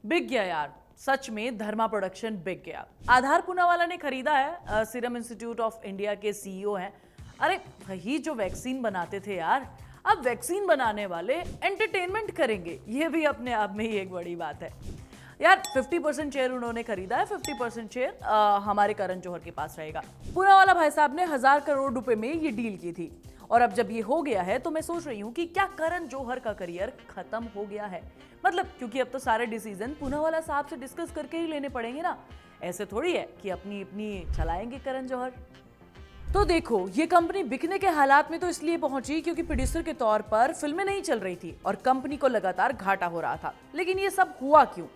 बिक गया यार, सच में धर्मा प्रोडक्शन बिक गया। आधार पूनावाला ने खरीदा है, सीरम इंस्टीट्यूट ऑफ इंडिया के सीईओ हैं। अरे वही जो वैक्सीन बनाते थे यार, अब वैक्सीन बनाने वाले एंटरटेनमेंट करेंगे, ये भी अपने आप में ही एक बड़ी बात है यार। 50% शेयर उन्होंने खरीदा है, 50% शेयर हमारे करण जौहर के पास रहेगा। पूनावाला भाई साहब ने 1000 करोड़ रुपए में ये डील की थी, और अब जब ये हो गया है तो मैं सोच रही हूँ कि क्या करण जौहर का करियर खत्म हो गया है। मतलब क्योंकि अब तो सारे डिसीजन पूनावाला साहब से डिस्कस करके ही लेने पड़ेंगे ना, ऐसे थोड़ी है कि अपनी अपनी चलाएंगे करण जौहर। तो देखो, ये कंपनी बिकने के हालात में तो इसलिए पहुंची क्योंकि प्रोड्यूसर के तौर पर फिल्में नहीं चल रही थी और कंपनी को लगातार घाटा हो रहा था। लेकिन ये सब हुआ क्यों?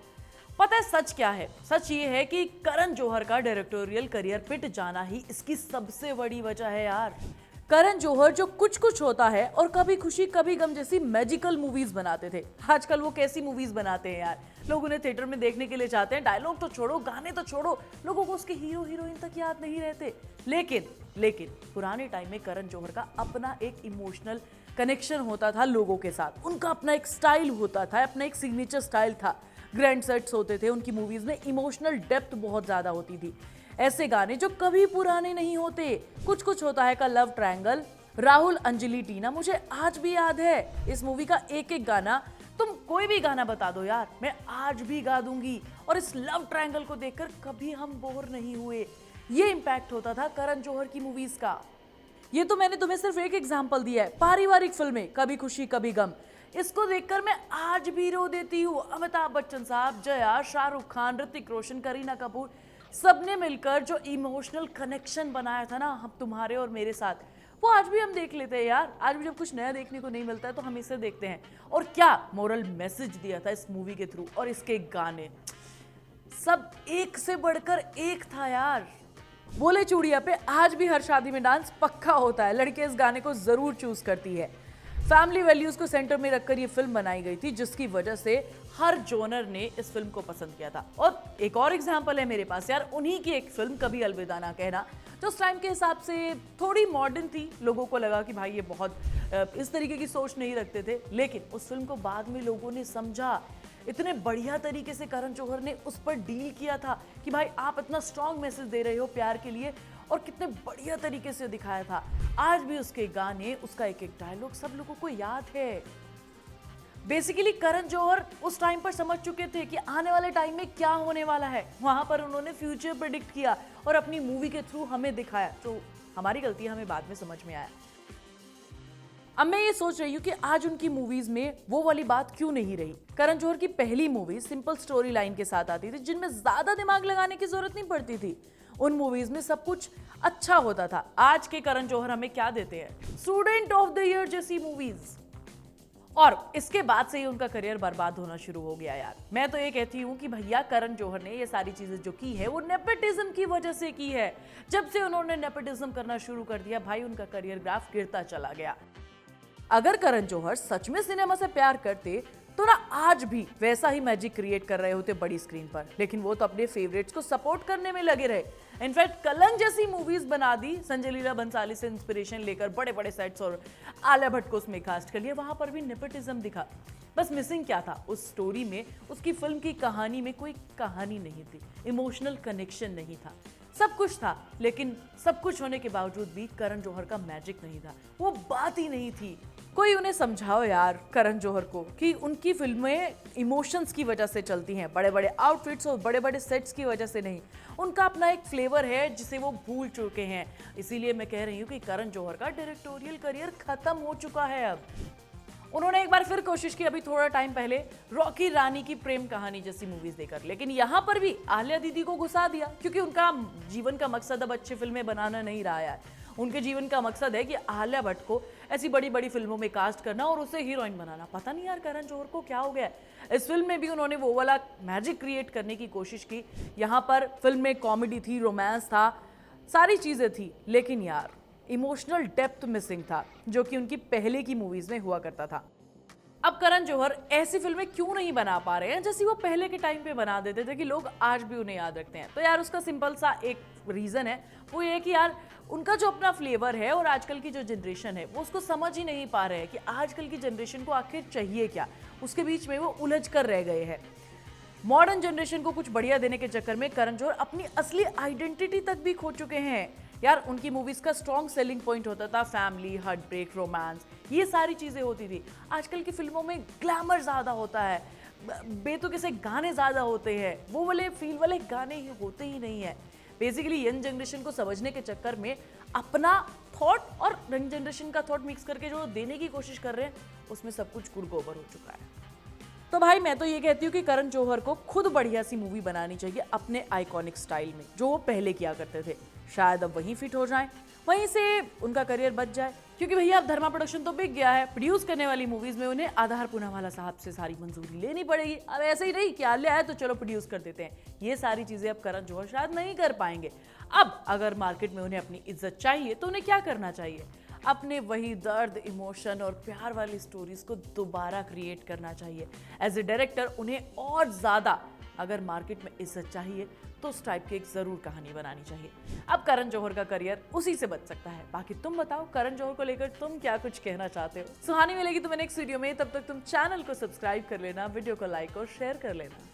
पता है सच क्या है? सच ये है कि करण जौहर का डायरेक्टोरियल करियर पिट जाना ही इसकी सबसे बड़ी वजह है यार। करण जौहर जो कुछ कुछ होता है और कभी खुशी कभी गम जैसी मैजिकल मूवीज बनाते थे, आजकल वो कैसी मूवीज बनाते हैं यार। लोग उन्हें थिएटर में देखने के लिए जाते हैं, डायलॉग तो छोड़ो, गाने तो छोड़ो, लोगों को उसके हीरो हीरोइन तक याद नहीं रहते। लेकिन पुराने टाइम में करण जौहर का अपना एक इमोशनल कनेक्शन होता था लोगों के साथ। उनका अपना एक स्टाइल होता था, अपना एक सिग्नेचर स्टाइल था। ग्रैंड सेट्स होते थे उनकी मूवीज में, इमोशनल डेप्थ बहुत ज्यादा होती थी। ऐसे गाने जो कभी पुराने नहीं होते। कुछ कुछ होता है का लव ट्रायंगल, राहुल अंजलि टीना, मुझे आज भी याद है इस मूवी का एक एक गाना। तुम कोई भी गाना बता दो यार, मैं आज भी गा दूंगी। और इस लव ट्रायंगल को देखकर कभी हम बोर नहीं हुए। ये इंपैक्ट होता था करण जौहर की मूवीज का। ये तो मैंने तुम्हें सिर्फ एक एग्जांपल दिया है। पारिवारिक फिल्में कभी खुशी कभी गम, इसको देखकर मैं आज भी रो देती हूँ। अमिताभ बच्चन साहब, जया, शाहरुख खान, ऋतिक रोशन, करीना कपूर, सबने मिलकर जो इमोशनल कनेक्शन बनाया था ना हम तुम्हारे और मेरे साथ, वो आज भी हम देख लेते हैं यार। आज भी जब कुछ नया देखने को नहीं मिलता है तो हम इसे देखते हैं। और क्या मोरल मैसेज दिया था इस मूवी के थ्रू, और इसके गाने सब एक से बढ़कर एक था यार। बोले चूड़िया पे आज भी हर शादी में डांस पक्का होता है। लड़के इस गाने को जरूर चूज करती है। फैमिली वैल्यूज को सेंटर में रखकर ये फिल्म बनाई गई थी, जिसकी वजह से हर जोनर ने इस फिल्म को पसंद किया था। और एक और एग्जांपल है मेरे पास यार, उन्हीं की एक फिल्म कभी अलविदा ना कहना, जो उस टाइम के हिसाब से थोड़ी मॉडर्न थी। लोगों को लगा कि भाई ये बहुत इस तरीके की सोच नहीं रखते थे, लेकिन उस फिल्म को बाद में लोगों ने समझा। इतने बढ़िया तरीके से करण जौहर ने उस पर डील किया था कि भाई आप इतना स्ट्रॉन्ग मैसेज दे रहे हो प्यार के लिए, और कितने बढ़िया तरीके से दिखाया था। आज भी उसके गाने, उसका एक एक डायलॉग सब लोगों को याद है। बेसिकली करण जौहर उस टाइम पर समझ चुके थे कि आने वाले टाइम में क्या होने वाला है। वहां पर उन्होंने फ्यूचर प्रेडिक्ट किया और अपनी मूवी के थ्रू हमें दिखाया। तो हमारी गलती हमें बाद में समझ में आया। अब मैं ये सोच रही हूँ कि आज उनकी मूवीज में वो वाली बात क्यों नहीं रही। करण जौहर की पहली मूवी सिंपल स्टोरी लाइन के साथ आती थी, जिनमें ज्यादा दिमाग लगाने की जरूरत नहीं पड़ती थी। उन मूवीज में सब कुछ अच्छा होता था। आज के करण जौहर हमें क्या देते हैं? स्टूडेंट ऑफ द ईयर जैसी मूवीज। और इसके बाद से ही उनका करियर बर्बाद होना शुरू हो गया यार। मैं तो ये कहती हूँ कि भैया करण जौहर ने ये सारी चीजें जो की है वो नेपोटिज्म की वजह से की है। जब से उन्होंने नेपोटिज्म करना शुरू कर दिया, भाई उनका करियर ग्राफ गिरता चला गया। अगर करण जौहर सच में सिनेमा से प्यार करते तो ना आज भी वैसा ही मैजिक क्रिएट कर रहे होते बड़ी स्क्रीन पर। लेकिन वो तो अपने फेवरेट्स को सपोर्ट करने में लगे रहे। इनफैक्ट कलंक जैसी मूवीज बना दी, संजय लीला बंसाली से इंस्पिरेशन लेकर बड़े बड़े सेट्स, और आलिया भट्ट को उसमें कास्ट कर लिया। वहां पर भी नेपोटिज्म दिखा। बस मिसिंग क्या था उस स्टोरी में? उसकी फिल्म की कहानी में कोई कहानी नहीं थी, इमोशनल कनेक्शन नहीं था। सब कुछ था, लेकिन सब कुछ होने के बावजूद भी करण जौहर का मैजिक नहीं था, वो बात ही नहीं थी। कोई उन्हें समझाओ यार करण जौहर को कि उनकी फिल्में इमोशंस की वजह से चलती हैं, बड़े बड़े आउटफिट्स और बड़े बड़े सेट्स की वजह से नहीं। उनका अपना एक फ्लेवर है जिसे वो भूल चुके हैं। इसीलिए मैं कह रही हूँ कि करण जौहर का डायरेक्टोरियल करियर खत्म हो चुका है। अब उन्होंने एक बार फिर कोशिश की, अभी थोड़ा टाइम पहले, रॉकी रानी की प्रेम कहानी जैसी मूवीज देकर, लेकिन यहां पर भी आलिया दीदी को घुसा दिया, क्योंकि उनका जीवन का मकसद अब अच्छी फिल्में बनाना नहीं रहा है। उनके जीवन का मकसद है कि आलिया भट्ट को ऐसी बड़ी बड़ी फिल्मों में कास्ट करना और उसे हीरोइन बनाना। पता नहीं यार करण जौहर को क्या हो गया। इस फिल्म में भी उन्होंने वो वाला मैजिक क्रिएट करने की कोशिश की। यहाँ पर फिल्म में कॉमेडी थी, रोमांस था, सारी चीजें थी, लेकिन यार इमोशनल डेप्थ मिसिंग था, जो कि उनकी पहले की मूवीज में हुआ करता था। अब करण जौहर ऐसी फिल्में क्यों नहीं बना पा रहे हैं जैसी वो पहले के टाइम पे बना देते थे कि लोग आज भी उन्हें याद रखते हैं? तो यार उसका सिंपल सा एक रीजन है, वो ये कि यार उनका जो अपना फ्लेवर है और आजकल की जो जनरेशन है वो उसको समझ ही नहीं पा रहे हैं कि आजकल की जनरेशन को आखिर चाहिए क्या। उसके बीच में वो उलझ कर रह गए हैं। मॉडर्न जनरेशन को कुछ बढ़िया देने के चक्कर में करण जौहर अपनी असली आइडेंटिटी तक भी खो चुके हैं। यार उनकी मूवीज का स्ट्रॉन्ग सेलिंग पॉइंट होता था फैमिली, हार्ट ब्रेक, रोमांस, ये सारी चीजें होती थी। आजकल की फिल्मों में ग्लैमर ज्यादा होता है, बेतुके से गाने ज्यादा होते हैं, वो वाले फील वाले गाने ही होते ही नहीं है। बेसिकली यंग जनरेशन को समझने के चक्कर में अपना थॉट और यंग जनरेशन का थॉट मिक्स करके जो देने की कोशिश कर रहे हैं, उसमें सब कुछ गुड़गोबर हो चुका है। तो भाई मैं तो ये कहती हूँ कि करण जौहर को खुद बढ़िया सी मूवी बनानी चाहिए अपने आइकॉनिक स्टाइल में, जो वो पहले किया करते थे। शायद अब वहीं फिट हो जाएं, वहीं से उनका करियर बच जाए। क्योंकि भैया अब धर्मा प्रोडक्शन तो बिक गया है, प्रोड्यूस करने वाली मूवीज में उन्हें आधार पूनावाला साहब से सारी मंजूरी लेनी पड़ेगी। अब ऐसे ही नहीं कि आलिया है तो चलो प्रोड्यूस कर देते हैं, ये सारी चीजें अब करण जौहर शायद नहीं कर पाएंगे। अब अगर मार्केट में उन्हें अपनी इज्जत चाहिए तो उन्हें क्या करना चाहिए? अपने वही दर्द, इमोशन और प्यार वाली स्टोरीज को दोबारा क्रिएट करना चाहिए। एज ए डायरेक्टर उन्हें और ज्यादा अगर मार्केट में इज्जत चाहिए तो उस टाइप की एक जरूर कहानी बनानी चाहिए। अब करण जौहर का करियर उसी से बच सकता है। बाकी तुम बताओ करण जौहर को लेकर तुम क्या कुछ कहना चाहते हो? सुहानी मिलेगी तुम्हें नेक्स्ट वीडियो में, तब तक तुम चैनल को सब्सक्राइब कर लेना, वीडियो को लाइक और शेयर कर लेना।